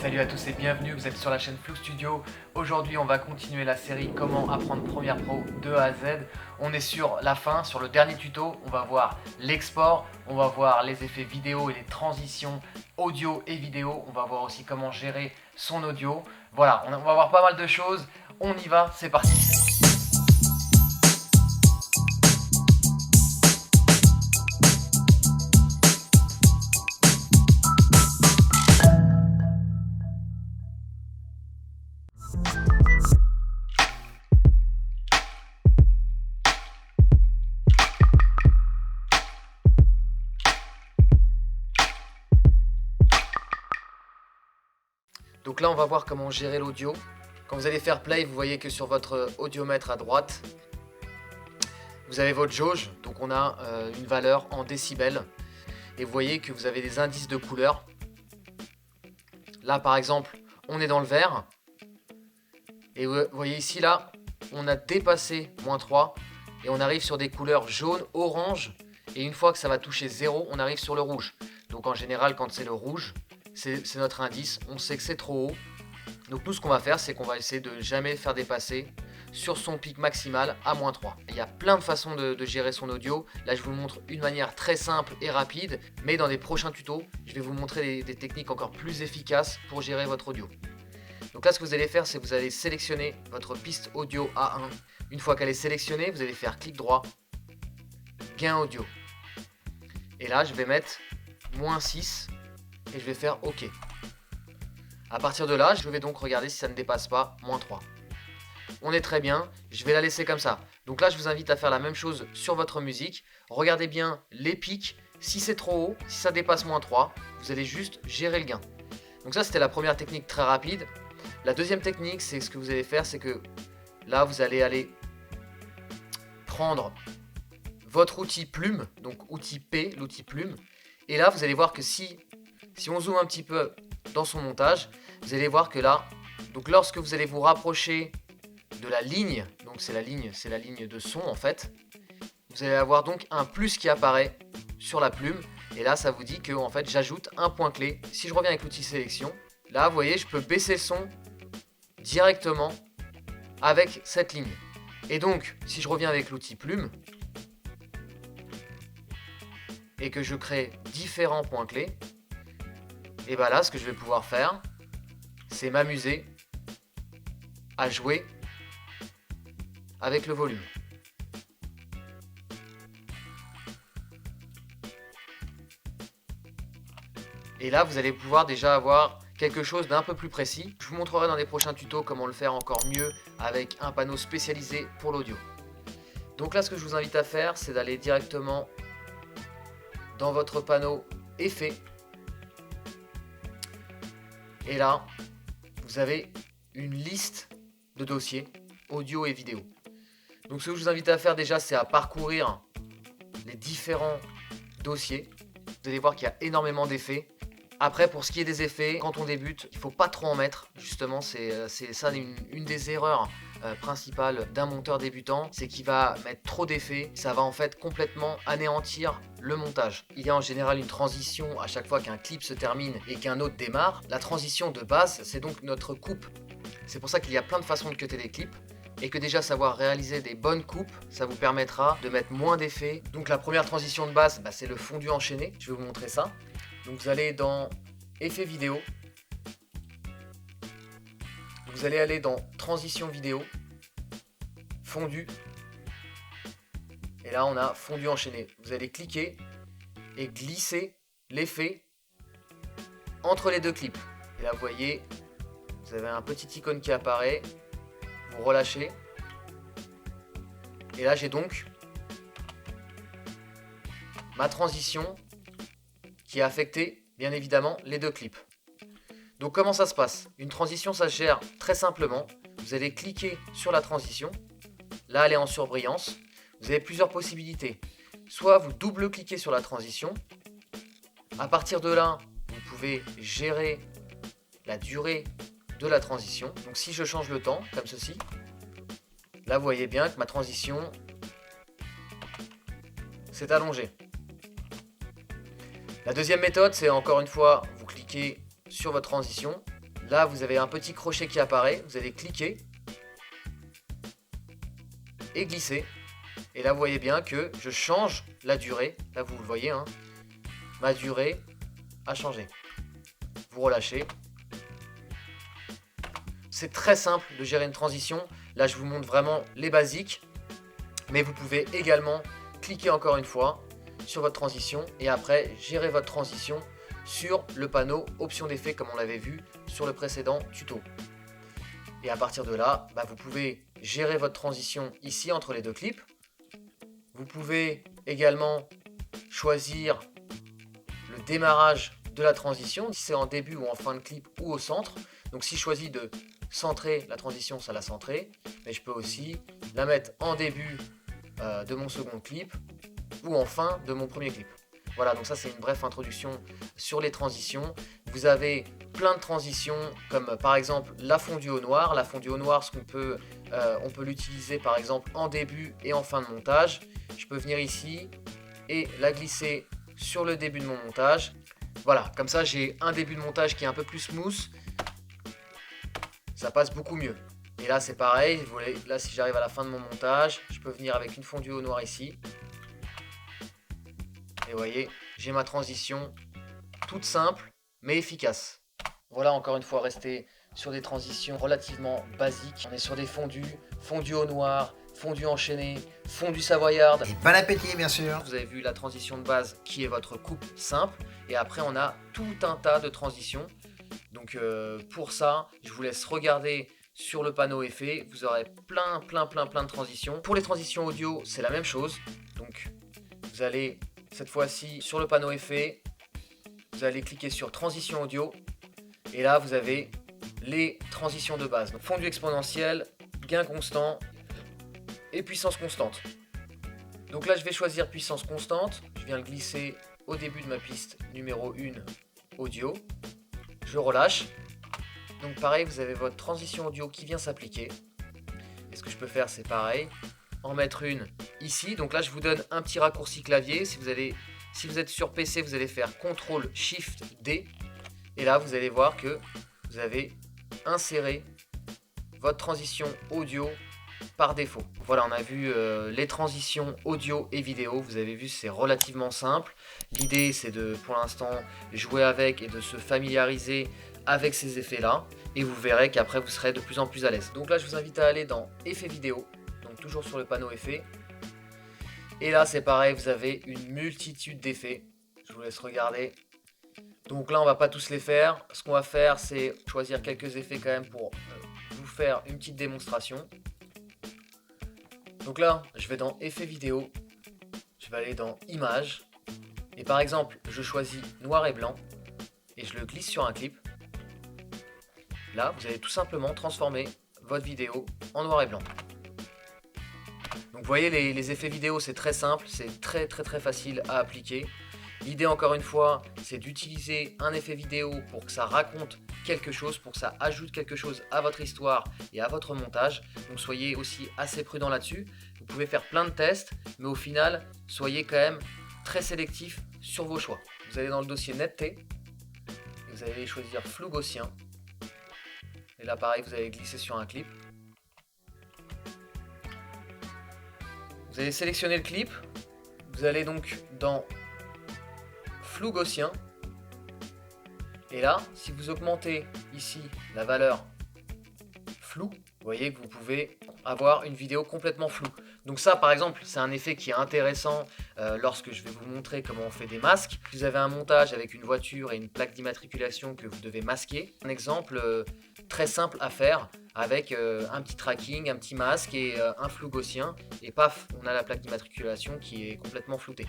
Salut à tous et bienvenue, vous êtes sur la chaîne Flux Studio. Aujourd'hui on va continuer la série Comment apprendre Premiere Pro de A à Z. On est sur la fin, sur le dernier tuto, on va voir l'export, on va voir les effets vidéo et les transitions audio et vidéo. On va voir aussi comment gérer son audio. Voilà, on va voir pas mal de choses, on y va, c'est parti. Donc là on va voir comment gérer l'audio. Quand vous allez faire play, vous voyez que sur votre audiomètre à droite, vous avez votre jauge, donc on a une valeur en décibels. Et vous voyez que vous avez des indices de couleur. Là par exemple, on est dans le vert. Et vous voyez ici, là, on a dépassé -3. Et on arrive sur des couleurs jaune, orange. Et une fois que ça va toucher 0, on arrive sur le rouge. Donc en général, quand c'est le rouge, c'est notre indice. On sait que c'est trop haut. Donc nous, ce qu'on va faire, c'est qu'on va essayer de jamais faire dépasser sur son pic maximal à -3. Il y a plein de façons de gérer son audio. Là, je vous montre une manière très simple et rapide. Mais dans des prochains tutos, je vais vous montrer des techniques encore plus efficaces pour gérer votre audio. Donc là, ce que vous allez faire, c'est que vous allez sélectionner votre piste audio A1. Une fois qu'elle est sélectionnée, vous allez faire clic droit, gain audio. Et là, je vais mettre -6 et je vais faire OK. À partir de là, je vais donc regarder si ça ne dépasse pas -3. On est très bien, je vais la laisser comme ça. Donc là, je vous invite à faire la même chose sur votre musique. Regardez bien les pics. Si c'est trop haut, si ça dépasse -3, vous allez juste gérer le gain. Donc ça, c'était la première technique très rapide. La deuxième technique, c'est ce que vous allez faire, c'est que là, vous allez aller prendre votre outil plume, donc outil P, l'outil plume. Et là, vous allez voir que si on zoome un petit peu dans son montage, vous allez voir que là, donc lorsque vous allez vous rapprocher de la ligne, donc c'est la ligne de son en fait, vous allez avoir donc un plus qui apparaît sur la plume. Et là, ça vous dit que en fait, j'ajoute un point clé. Si je reviens avec l'outil sélection, là, vous voyez, je peux baisser le son directement avec cette ligne. Et donc, si je reviens avec l'outil plume et que je crée différents points clés, et bien là, ce que je vais pouvoir faire, c'est m'amuser à jouer avec le volume. Et là, vous allez pouvoir déjà avoir quelque chose d'un peu plus précis. Je vous montrerai dans les prochains tutos comment le faire encore mieux avec un panneau spécialisé pour l'audio. Donc là, ce que je vous invite à faire, c'est d'aller directement dans votre panneau Effets. Et là, vous avez une liste de dossiers audio et vidéo. Donc ce que je vous invite à faire déjà, c'est à parcourir les différents dossiers. Vous allez voir qu'il y a énormément d'effets. Après, pour ce qui est des effets, quand on débute, il ne faut pas trop en mettre. Justement, c'est ça une des erreurs principales d'un monteur débutant, c'est qu'il va mettre trop d'effets. Ça va en fait complètement anéantir le montage. Il y a en général une transition à chaque fois qu'un clip se termine et qu'un autre démarre. La transition de base, c'est donc notre coupe. C'est pour ça qu'il y a plein de façons de cutter des clips. Et que déjà savoir réaliser des bonnes coupes, ça vous permettra de mettre moins d'effets. Donc la première transition de base, c'est le fondu enchaîné. Je vais vous montrer ça. Donc vous allez dans effets vidéo, vous allez aller dans transition vidéo, fondu, et là on a fondu enchaîné. Vous allez cliquer et glisser l'effet entre les deux clips. Et là vous voyez, vous avez un petit icône qui apparaît, vous relâchez, et là j'ai donc ma transition qui a affecté bien évidemment les deux clips. Donc comment ça se passe? Une transition, ça se gère très simplement. Vous allez cliquer sur la transition. Là, elle est en surbrillance. Vous avez plusieurs possibilités. Soit vous double-cliquez sur la transition. À partir de là, vous pouvez gérer la durée de la transition. Donc si je change le temps, comme ceci, là vous voyez bien que ma transition s'est allongée. La deuxième méthode, c'est encore une fois, vous cliquez sur votre transition Là, vous avez un petit crochet qui apparaît. Vous allez cliquer et glisser. Et là, vous voyez bien que je change la durée. Là, vous le voyez, hein, ma durée a changé. Vous relâchez. C'est très simple de gérer une transition. Là, je vous montre vraiment les basiques. Mais vous pouvez également cliquer encore une fois sur votre transition et après gérer votre transition sur le panneau options d'effet comme on l'avait vu sur le précédent tuto. Et à partir de là, vous pouvez gérer votre transition ici entre les deux clips. Vous pouvez également choisir le démarrage de la transition, si c'est en début ou en fin de clip ou au centre. Donc si je choisis de centrer la transition, ça l'a centrée. Mais je peux aussi la mettre en début de mon second clip ou en fin de mon premier clip. Voilà, donc ça c'est une brève introduction sur les transitions. Vous avez plein de transitions comme par exemple la fondue au noir. La fondue au noir, on peut l'utiliser par exemple en début et en fin de montage. Je peux venir ici et la glisser sur le début de mon montage. Voilà, comme ça j'ai un début de montage qui est un peu plus smooth. Ça passe beaucoup mieux. Et là c'est pareil, vous voyez, là si j'arrive à la fin de mon montage, je peux venir avec une fondue au noir ici. Et vous voyez, j'ai ma transition toute simple mais efficace. Voilà, encore une fois, rester sur des transitions relativement basiques. On est sur des fondus, fondue au noir, fondue enchaînée, fondue savoyarde. Et bon appétit bien sûr. Vous avez vu la transition de base qui est votre coupe simple. Et après on a tout un tas de transitions. Donc pour ça, je vous laisse regarder sur le panneau effet. Vous aurez plein de transitions. Pour les transitions audio, c'est la même chose. Donc vous allez cette fois-ci sur le panneau effet. Vous allez cliquer sur transition audio. Et là vous avez les transitions de base. Donc, fondu exponentielle, gain constant et puissance constante. Donc là je vais choisir puissance constante. Je viens le glisser au début de ma piste numéro 1 audio. Je relâche. Donc pareil, vous avez votre transition audio qui vient s'appliquer. Et ce que je peux faire, c'est pareil, en mettre une ici. Donc là je vous donne un petit raccourci clavier. Si vous êtes sur PC, vous allez faire CTRL SHIFT D. Et là vous allez voir que vous avez inséré votre transition audio par défaut. Voilà, on a vu les transitions audio et vidéo. Vous avez vu, c'est relativement simple. L'idée, c'est de, pour l'instant, jouer avec et de se familiariser avec ces effets-là. Et vous verrez qu'après, vous serez de plus en plus à l'aise. Donc là, je vous invite à aller dans Effets vidéo. Donc toujours sur le panneau Effets. Et là, c'est pareil, vous avez une multitude d'effets. Je vous laisse regarder. Donc là, on va pas tous les faire. Ce qu'on va faire, c'est choisir quelques effets quand même pour vous faire une petite démonstration. Donc là, je vais dans Effets vidéo, je vais aller dans Images, et par exemple, je choisis noir et blanc, et je le glisse sur un clip. Là, vous allez tout simplement transformer votre vidéo en noir et blanc. Donc vous voyez, les effets vidéo, c'est très simple, c'est très facile à appliquer. L'idée, encore une fois, c'est d'utiliser un effet vidéo pour que ça raconte quelque chose, pour que ça ajoute quelque chose à votre histoire et à votre montage. Donc soyez aussi assez prudent là-dessus. Vous pouvez faire plein de tests, mais au final, soyez quand même très sélectif sur vos choix. Vous allez dans le dossier netteté, et vous allez choisir flou gaussien. Et là, pareil, vous allez glisser sur un clip. Vous allez sélectionner le clip. Vous allez donc dans flou gaussien. Et là, si vous augmentez ici la valeur flou, vous voyez que vous pouvez avoir une vidéo complètement floue. Donc ça, par exemple, c'est un effet qui est intéressant lorsque je vais vous montrer comment on fait des masques. Vous avez un montage avec une voiture et une plaque d'immatriculation que vous devez masquer. Un exemple très simple à faire avec un petit tracking, un petit masque et un flou gaussien. Et paf, on a la plaque d'immatriculation qui est complètement floutée.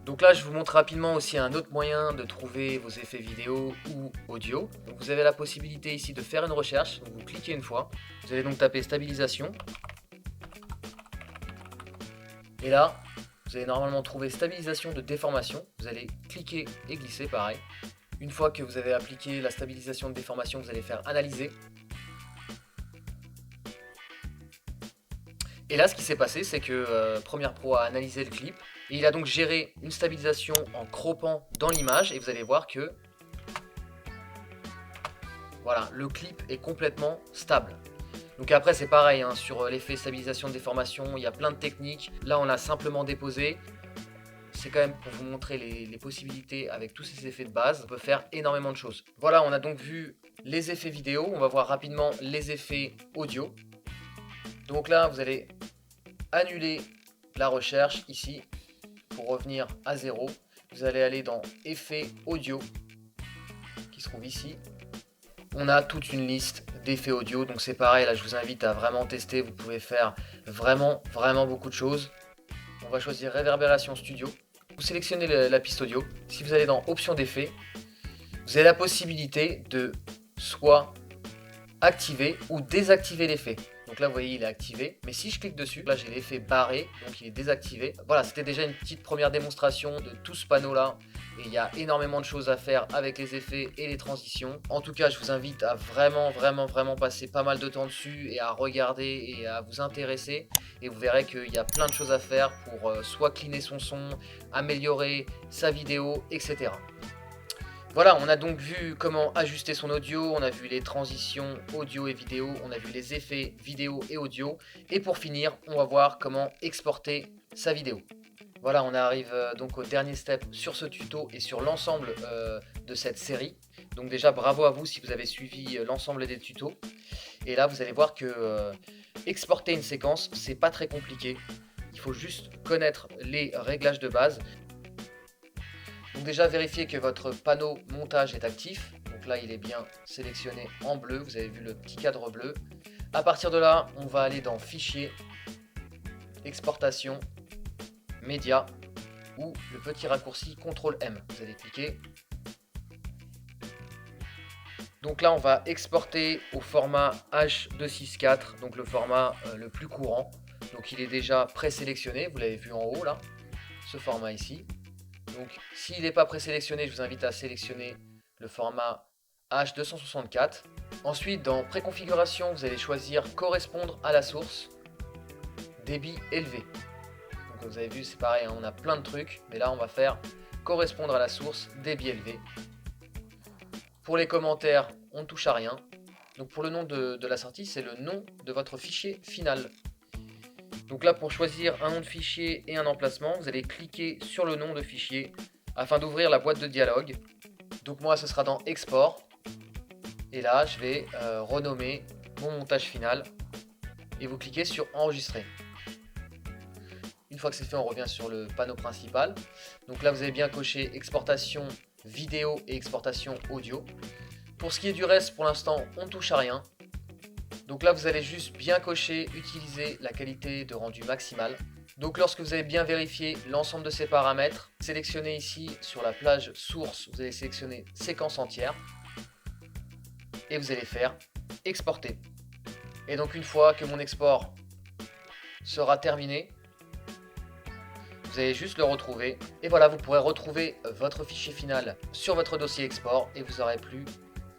Donc là, je vous montre rapidement aussi un autre moyen de trouver vos effets vidéo ou audio. Donc vous avez la possibilité ici de faire une recherche. Donc vous cliquez une fois. Vous allez donc taper stabilisation. Et là, vous allez normalement trouver stabilisation de déformation. Vous allez cliquer et glisser pareil. Une fois que vous avez appliqué la stabilisation de déformation, vous allez faire analyser. Et là, ce qui s'est passé, c'est que Premiere Pro a analysé le clip. Et il a donc géré une stabilisation en croppant dans l'image. Et vous allez voir que Voilà, le clip est complètement stable. Donc après c'est pareil, hein, sur l'effet stabilisation de déformation, il y a plein de techniques. Là on a simplement déposé. C'est quand même pour vous montrer les possibilités avec tous ces effets de base. On peut faire énormément de choses. Voilà, on a donc vu les effets vidéo. On va voir rapidement les effets audio. Donc là, vous allez annuler la recherche ici pour revenir à 0. Vous allez aller dans effets audio qui se trouve ici. On a toute une liste d'effets audio, donc c'est pareil, là je vous invite à vraiment tester, vous pouvez faire vraiment beaucoup de choses. On va choisir réverbération studio, vous sélectionnez la piste audio, si vous allez dans options d'effets, vous avez la possibilité de soit activer ou désactiver l'effet. Donc là vous voyez il est activé, mais si je clique dessus, là j'ai l'effet barré, donc il est désactivé. Voilà, c'était déjà une petite première démonstration de tout ce panneau là, et il y a énormément de choses à faire avec les effets et les transitions. En tout cas je vous invite à vraiment passer pas mal de temps dessus et à regarder et à vous intéresser, et vous verrez qu'il y a plein de choses à faire pour soit cleaner son son, améliorer sa vidéo, etc. Voilà, on a donc vu comment ajuster son audio, on a vu les transitions audio et vidéo, on a vu les effets vidéo et audio. Et pour finir, on va voir comment exporter sa vidéo. Voilà, on arrive donc au dernier step sur ce tuto et sur l'ensemble de cette série. Donc déjà, bravo à vous si vous avez suivi l'ensemble des tutos. Et là, vous allez voir que exporter une séquence, c'est pas très compliqué. Il faut juste connaître les réglages de base. Donc déjà vérifiez que votre panneau montage est actif. Donc là il est bien sélectionné en bleu, vous avez vu le petit cadre bleu. À partir de là, on va aller dans Fichier, Exportation, Média ou le petit raccourci CTRL-M. Vous allez cliquer. Donc là on va exporter au format H264, donc le format le plus courant. Donc il est déjà présélectionné, vous l'avez vu en haut là, ce format ici. Donc s'il n'est pas présélectionné, je vous invite à sélectionner le format H264. Ensuite, dans préconfiguration, vous allez choisir correspondre à la source, débit élevé. Donc vous avez vu, c'est pareil, hein, on a plein de trucs, mais là on va faire correspondre à la source, débit élevé. Pour les commentaires, on ne touche à rien. Donc pour le nom de la sortie, c'est le nom de votre fichier final. Donc là, pour choisir un nom de fichier et un emplacement, vous allez cliquer sur le nom de fichier afin d'ouvrir la boîte de dialogue. Donc moi, ce sera dans Export. Et là, je vais renommer mon montage final. Et vous cliquez sur Enregistrer. Une fois que c'est fait, on revient sur le panneau principal. Donc là, vous avez bien coché exportation vidéo et exportation audio. Pour ce qui est du reste, pour l'instant, on ne touche à rien. Donc là, vous allez juste bien cocher, utiliser la qualité de rendu maximale. Donc lorsque vous avez bien vérifié l'ensemble de ces paramètres, sélectionnez ici sur la plage source, vous allez sélectionner séquence entière. Et vous allez faire exporter. Et donc une fois que mon export sera terminé, vous allez juste le retrouver. Et voilà, vous pourrez retrouver votre fichier final sur votre dossier export et vous n'aurez plus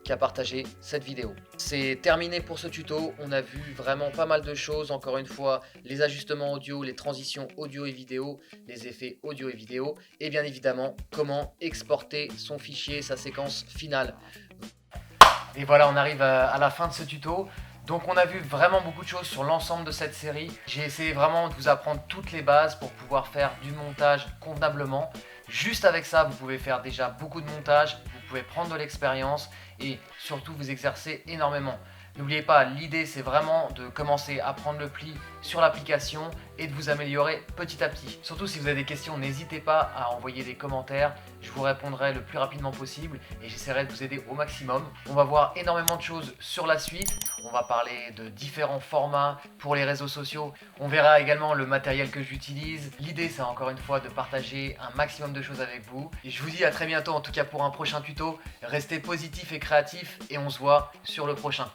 qu'à partager cette vidéo. C'est terminé pour ce tuto, on a vu vraiment pas mal de choses, encore une fois, les ajustements audio, les transitions audio et vidéo, les effets audio et vidéo, et bien évidemment, comment exporter son fichier, sa séquence finale. Et voilà, on arrive à la fin de ce tuto. Donc on a vu vraiment beaucoup de choses sur l'ensemble de cette série. J'ai essayé vraiment de vous apprendre toutes les bases pour pouvoir faire du montage convenablement. Juste avec ça, vous pouvez faire déjà beaucoup de montage, vous pouvez prendre de l'expérience et surtout vous exercer énormément. N'oubliez pas, l'idée c'est vraiment de commencer à prendre le pli sur l'application et de vous améliorer petit à petit. Surtout si vous avez des questions, n'hésitez pas à envoyer des commentaires, je vous répondrai le plus rapidement possible et j'essaierai de vous aider au maximum. On va voir énormément de choses sur la suite, on va parler de différents formats pour les réseaux sociaux, on verra également le matériel que j'utilise. L'idée c'est encore une fois de partager un maximum de choses avec vous et je vous dis à très bientôt en tout cas pour un prochain tuto. Restez positif et créatif et on se voit sur le prochain.